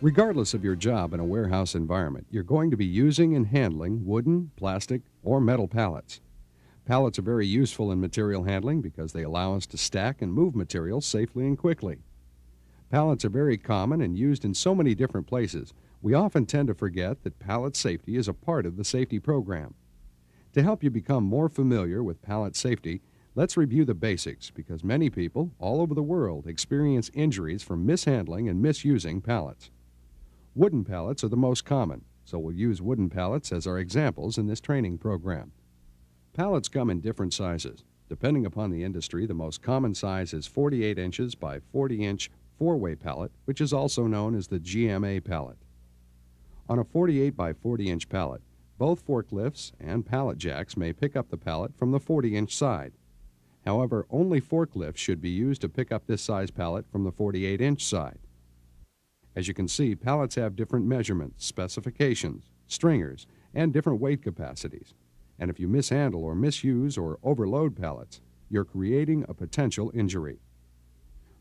Regardless of your job in a warehouse environment, you're going to be using and handling wooden, plastic, or metal pallets. Pallets are very useful in material handling because they allow us to stack and move materials safely and quickly. Pallets are very common and used in so many different places, we often tend to forget that pallet safety is a part of the safety program. To help you become more familiar with pallet safety, let's review the basics because many people all over the world experience injuries from mishandling and misusing pallets. Wooden pallets are the most common, so we'll use wooden pallets as our examples in this training program. Pallets come in different sizes. Depending upon the industry, the most common size is 48 inches by 40-inch four-way pallet, which is also known as the GMA pallet. On a 48 by 40-inch pallet, both forklifts and pallet jacks may pick up the pallet from the 40-inch side. However, only forklifts should be used to pick up this size pallet from the 48-inch side. As you can see, pallets have different measurements, specifications, stringers, and different weight capacities. And if you mishandle or misuse or overload pallets, you're creating a potential injury.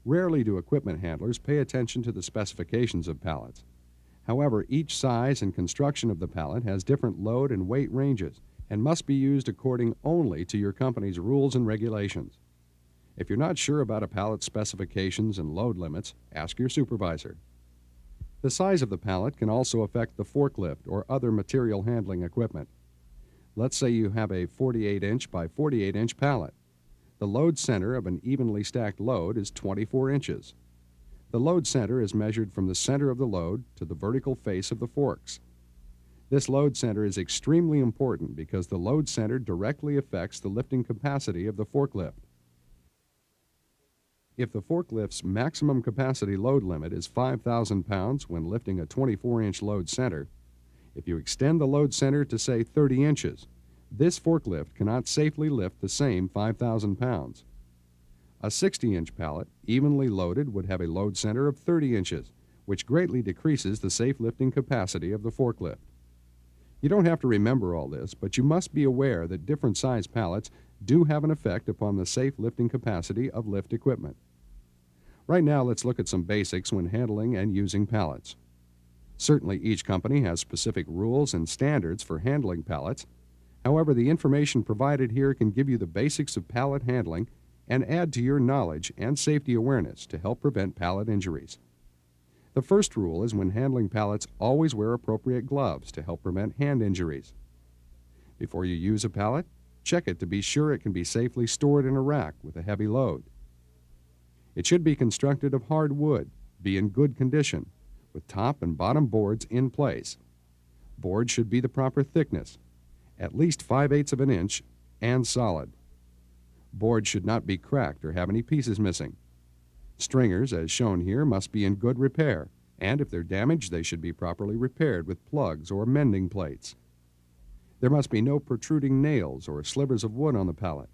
Rarely do equipment handlers pay attention to the specifications of pallets. However, each size and construction of the pallet has different load and weight ranges and must be used according only to your company's rules and regulations. If you're not sure about a pallet's specifications and load limits, ask your supervisor. The size of the pallet can also affect the forklift or other material handling equipment. Let's say you have a 48-inch by 48-inch pallet. The load center of an evenly stacked load is 24 inches. The load center is measured from the center of the load to the vertical face of the forks. This load center is extremely important because the load center directly affects the lifting capacity of the forklift. If the forklift's maximum capacity load limit is 5,000 pounds when lifting a 24-inch load center, if you extend the load center to, say, 30 inches, this forklift cannot safely lift the same 5,000 pounds. A 60-inch pallet, evenly loaded, would have a load center of 30 inches, which greatly decreases the safe lifting capacity of the forklift. You don't have to remember all this, but you must be aware that different size pallets do have an effect upon the safe lifting capacity of lift equipment. Right now, let's look at some basics when handling and using pallets. Certainly, each company has specific rules and standards for handling pallets. However, the information provided here can give you the basics of pallet handling and add to your knowledge and safety awareness to help prevent pallet injuries. The first rule is when handling pallets, always wear appropriate gloves to help prevent hand injuries. Before you use a pallet, check it to be sure it can be safely stored in a rack with a heavy load. It should be constructed of hard wood, be in good condition, with top and bottom boards in place. Boards should be the proper thickness, at least 5/8 of an inch, and solid. Boards should not be cracked or have any pieces missing. Stringers, as shown here, must be in good repair, and if they're damaged, they should be properly repaired with plugs or mending plates. There must be no protruding nails or slivers of wood on the pallet.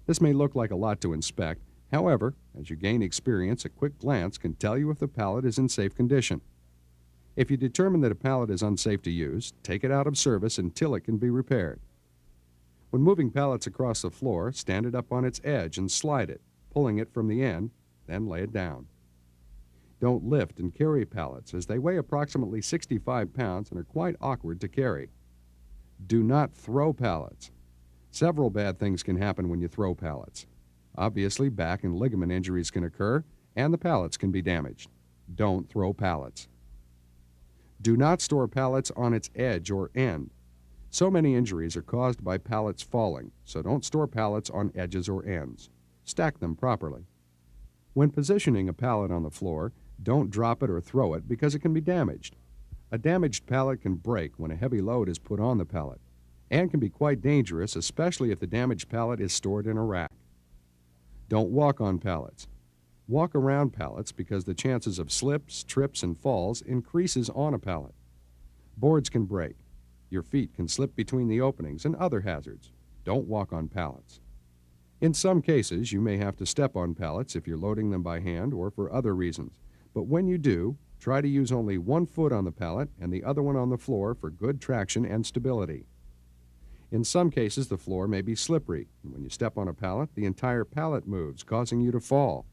This may look like a lot to inspect. However, as you gain experience, a quick glance can tell you if the pallet is in safe condition. If you determine that a pallet is unsafe to use, take it out of service until it can be repaired. When moving pallets across the floor, stand it up on its edge and slide it, pulling it from the end, then lay it down. Don't lift and carry pallets as they weigh approximately 65 pounds and are quite awkward to carry. Do not throw pallets. Several bad things can happen when you throw pallets. Obviously, back and ligament injuries can occur, and the pallets can be damaged. Don't throw pallets. Do not store pallets on its edge or end. So many injuries are caused by pallets falling, so don't store pallets on edges or ends. Stack them properly. When positioning a pallet on the floor, don't drop it or throw it because it can be damaged. A damaged pallet can break when a heavy load is put on the pallet, and can be quite dangerous, especially if the damaged pallet is stored in a rack. Don't walk on pallets. Walk around pallets because the chances of slips, trips, and falls increases on a pallet. Boards can break. Your feet can slip between the openings and other hazards. Don't walk on pallets. In some cases, you may have to step on pallets if you're loading them by hand or for other reasons. But when you do, try to use only one foot on the pallet and the other one on the floor for good traction and stability. In some cases, the floor may be slippery, and when you step on a pallet, the entire pallet moves, causing you to fall.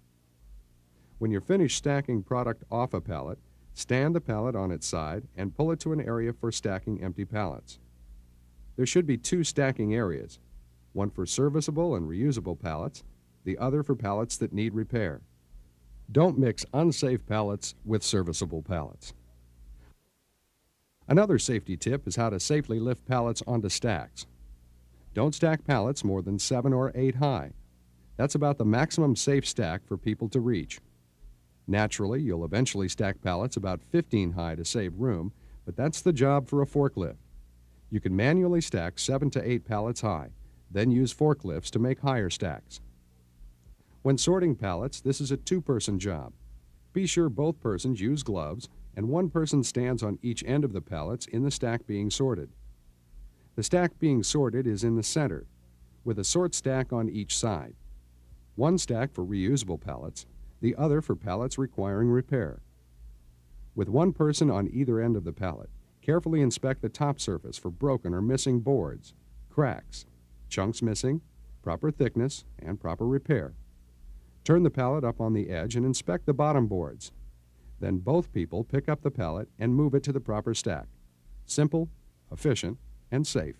When you're finished stacking product off a pallet, Stand the pallet on its side and pull it to an area for stacking empty pallets. There should be 2 stacking areas, one for serviceable and reusable pallets, the other for pallets that need repair. Don't mix unsafe pallets with serviceable pallets. Another safety tip is how to safely lift pallets onto stacks. Don't stack pallets more than 7 or 8 high. That's about the maximum safe stack for people to reach. Naturally, you'll eventually stack pallets about 15 high to save room, but that's the job for a forklift. You can manually stack 7 to 8 pallets high, then use forklifts to make higher stacks. When sorting pallets, this is a 2-person job. Be sure both persons use gloves and one person stands on each end of the pallets in the stack being sorted. The stack being sorted is in the center, with a sort stack on each side. One stack for reusable pallets, the other for pallets requiring repair. With one person on either end of the pallet, carefully inspect the top surface for broken or missing boards, cracks, chunks missing, proper thickness, and proper repair. Turn the pallet up on the edge and inspect the bottom boards. Then both people pick up the pallet and move it to the proper stack. Simple, efficient, and safe.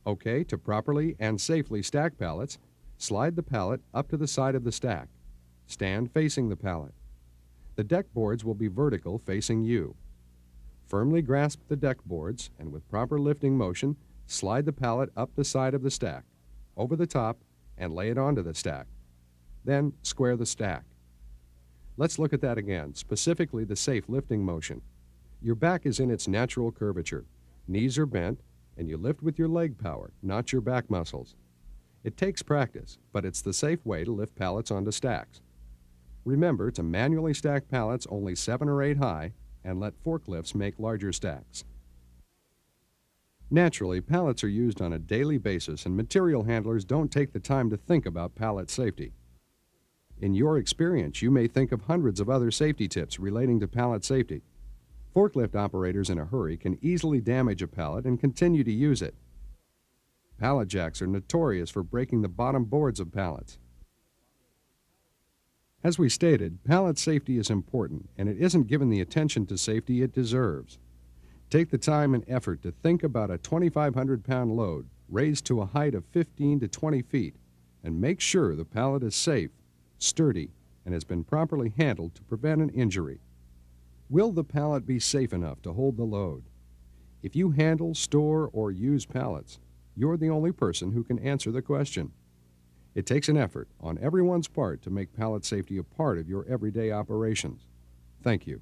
Okay, to properly and safely stack pallets, slide the pallet up to the side of the stack. Stand facing the pallet. The deck boards will be vertical facing you. Firmly grasp the deck boards and with proper lifting motion, slide the pallet up the side of the stack, over the top, and lay it onto the stack. Then square the stack. Let's look at that again, specifically the safe lifting motion. Your back is in its natural curvature. Knees are bent, and you lift with your leg power, not your back muscles. It takes practice, but it's the safe way to lift pallets onto stacks. Remember to manually stack pallets only 7 or 8 high and let forklifts make larger stacks. Naturally, pallets are used on a daily basis and material handlers don't take the time to think about pallet safety. In your experience, you may think of hundreds of other safety tips relating to pallet safety. Forklift operators in a hurry can easily damage a pallet and continue to use it. Pallet jacks are notorious for breaking the bottom boards of pallets. As we stated, pallet safety is important, and it isn't given the attention to safety it deserves. Take the time and effort to think about a 2,500-pound load raised to a height of 15 to 20 feet, and make sure the pallet is safe, sturdy, and has been properly handled to prevent an injury. Will the pallet be safe enough to hold the load? If you handle, store, or use pallets, you're the only person who can answer the question. It takes an effort on everyone's part to make pallet safety a part of your everyday operations. Thank you.